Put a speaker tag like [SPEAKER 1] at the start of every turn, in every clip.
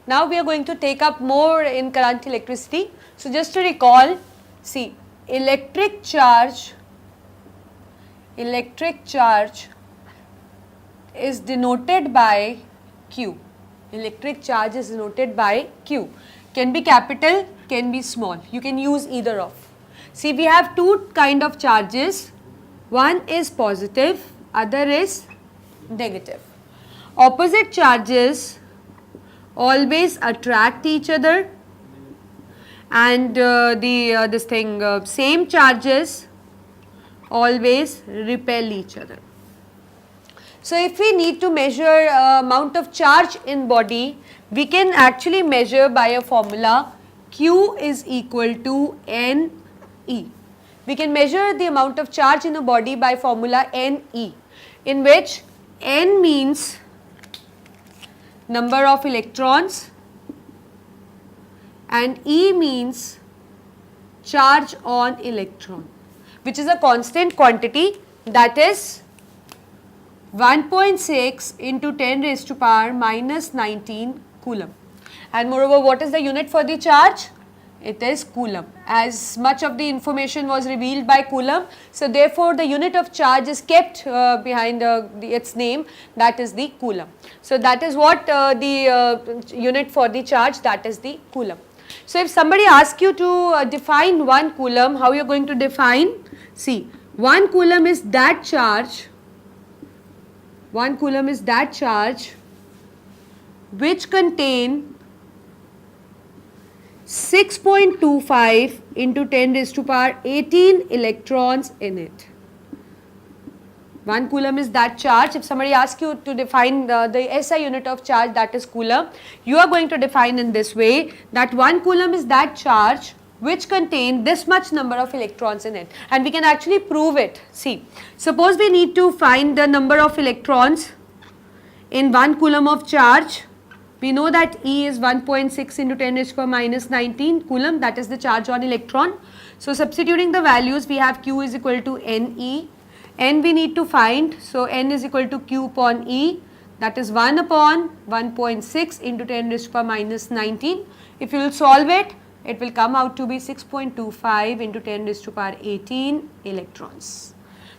[SPEAKER 1] Now we are going to take up more in current electricity. So just to recall, see, electric charge is denoted by Q. Electric charge is denoted by Q. Can be capital, can be small. You can use either of. See, we have two kind of charges. One is positive, other is negative. Opposite charges always attract each other, and same charges always repel each other. So if we need to measure amount of charge in body, we can actually measure by a formula Q is equal to NE. We can measure the amount of charge in a body by formula NE, in which N means number of electrons and E means charge on electron, which is a constant quantity, that is 1.6 into 10 raised to power minus 19 coulomb. And moreover, what is the unit for the charge? It is coulomb. As much of the information was revealed by coulomb, so therefore the unit of charge is kept behind its name, that is the coulomb. So that is what the unit for the charge, that is the coulomb. So if somebody asks you to define 1 coulomb, how you are going to define? See, 1 coulomb is that charge, 1 coulomb is that charge which contain 6.25 into 10 raised to power 18 electrons in it. 1 coulomb is that charge. If somebody asks you to define the SI unit of charge, that is coulomb, you are going to define in this way, that 1 coulomb is that charge which contain this much number of electrons in it, and we can actually prove it. See, suppose we need to find the number of electrons in 1 coulomb of charge. We know that E is 1.6 into 10 raised to power minus 19 coulomb, that is the charge on electron. So substituting the values, we have Q is equal to NE. N we need to find, so N is equal to Q upon E, that is 1 upon 1.6 into 10 raised to power minus 19. If you will solve it, it will come out to be 6.25 into 10 raised to power 18 electrons.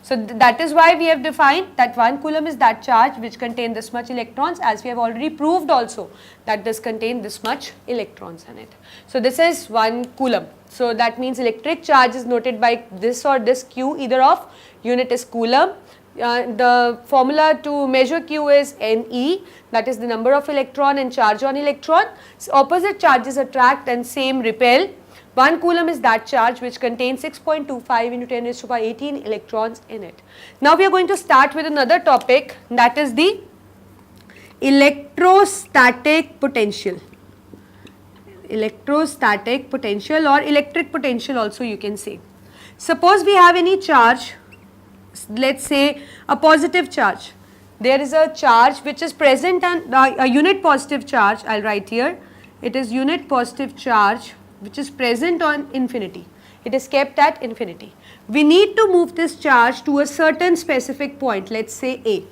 [SPEAKER 1] So that is why we have defined that 1 coulomb is that charge which contain this much electrons, as we have already proved also that this contain this much electrons in it. So this is 1 coulomb. So that means electric charge is noted by this or this Q, either of, unit is coulomb. The formula to measure Q is Ne, that is the number of electron and charge on electron. So opposite charges attract and same repel. 1 coulomb is that charge which contains 6.25 into 10 raised to power 18 electrons in it. Now we are going to start with another topic, that is the electrostatic potential. Electrostatic potential or electric potential also you can say. Suppose we have any charge, let us say a positive charge. There is a charge which is present on a unit positive charge, I will write here, it is unit positive charge which is present on infinity. It is kept at infinity. We need to move this charge to a certain specific point, let us say A.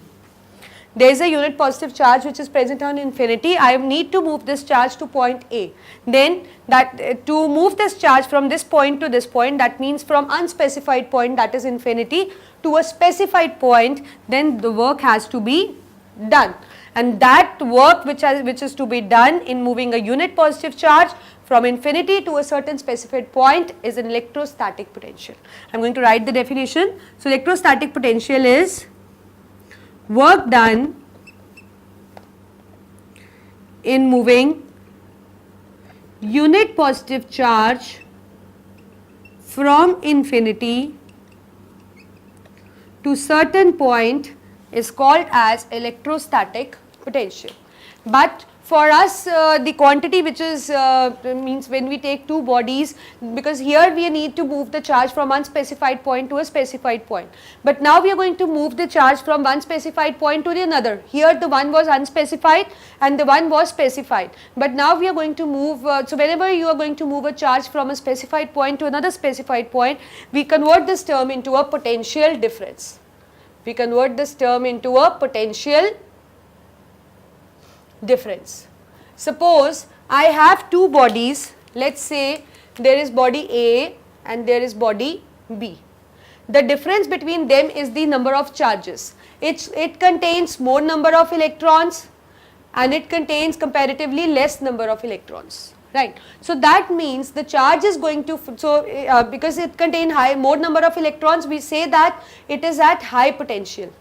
[SPEAKER 1] There is a unit positive charge which is present on infinity. I need to move this charge to point A. Then that to move this charge from this point to this point, that means from unspecified point, that is infinity, to a specified point, then the work has to be done. And that work which is to be done in moving a unit positive charge from infinity to a certain specified point is an electrostatic potential. I am going to write the definition. So electrostatic potential is work done in moving unit positive charge from infinity to certain point is called as electrostatic potential. But for us the quantity which is means when we take two bodies, because here we need to move the charge from unspecified point to a specified point, but now we are going to move the charge from one specified point to the another. Here the one was unspecified and the one was specified, but now we are going to move so whenever you are going to move a charge from a specified point to another specified point, we convert this term into a potential difference. We convert this term into a potential difference. Suppose I have two bodies, let's say there is body A and there is body B. The difference between them is the number of charges. It contains more number of electrons and it contains comparatively less number of electrons, right. So that means the charge is going to, because it contains more number of electrons, we say that it is at high potential.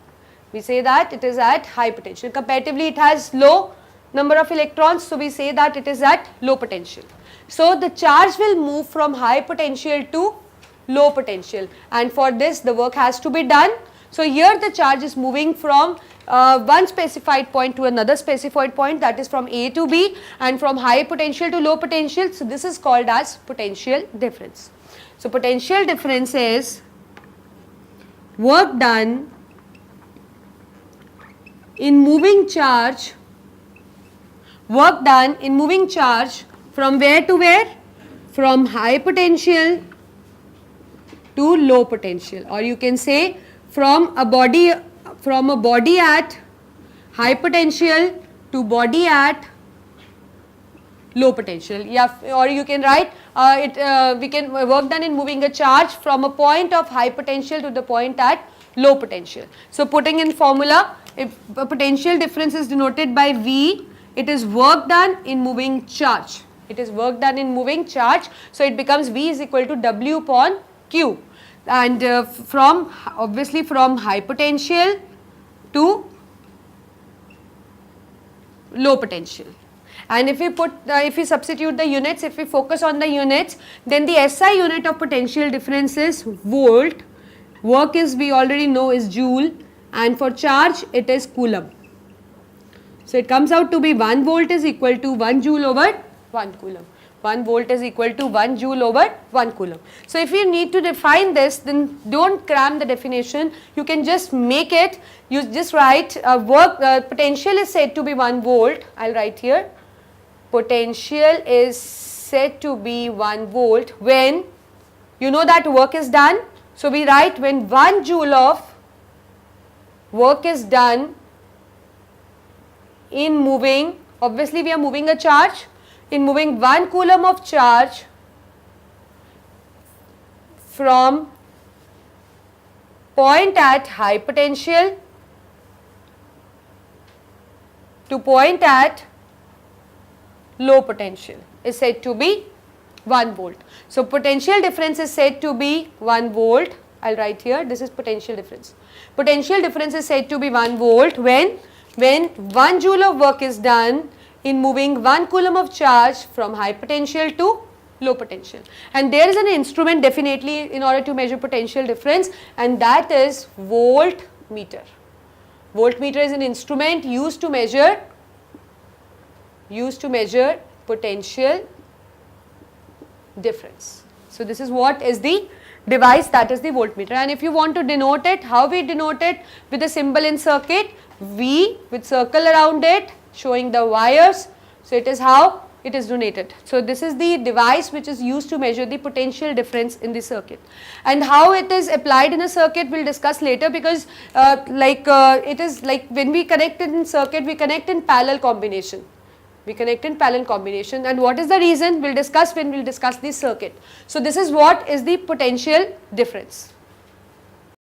[SPEAKER 1] We say that it is at high potential. Comparatively it has low number of electrons, so we say that it is at low potential. So the charge will move from high potential to low potential, and for this the work has to be done. So here the charge is moving from one specified point to another specified point, that is from A to B, and from high potential to low potential. So this is called as potential difference. So potential difference is work done in moving charge, work done in moving charge from where to where? From high potential to low potential, or you can say from a body at high potential to body at low potential. Yeah, or you can write we can work done in moving a charge from a point of high potential to the point at low potential. So putting in formula, if a potential difference is denoted by V, it is work done in moving charge. It is work done in moving charge. So it becomes V is equal to W upon Q, and from obviously from high potential to low potential. And if we put if we substitute the units, if we focus on the units, then the SI unit of potential difference is volt, work is, we already know, is joule, and for charge it is coulomb. So it comes out to be 1 volt is equal to 1 joule over 1 coulomb. 1 volt is equal to 1 joule over 1 coulomb. So if you need to define this, then don't cram the definition, you can just make it, you just write potential is said to be 1 volt, I will write here, potential is said to be 1 volt when you know that work is done. So we write when 1 joule of work is done in moving, obviously we are moving a charge, in moving 1 coulomb of charge from point at high potential to point at low potential is said to be 1 volt. So potential difference is said to be 1 volt, I will write here, this is potential difference. Potential difference is said to be 1 volt when 1 joule of work is done in moving 1 coulomb of charge from high potential to low potential. And there is an instrument definitely in order to measure potential difference, and that is voltmeter. Voltmeter is an instrument used to measure potential difference. So this is what is the device, that is the voltmeter. And if you want to denote it, how we denote it? With a symbol in circuit, V with circle around it showing the wires. So it is how it is denoted. So this is the device which is used to measure the potential difference in the circuit, and how it is applied in a circuit we will discuss later, because it is like when we connect it in circuit, we connect in parallel combination. And what is the reason we will discuss when we will discuss the circuit. So this is what is the potential difference.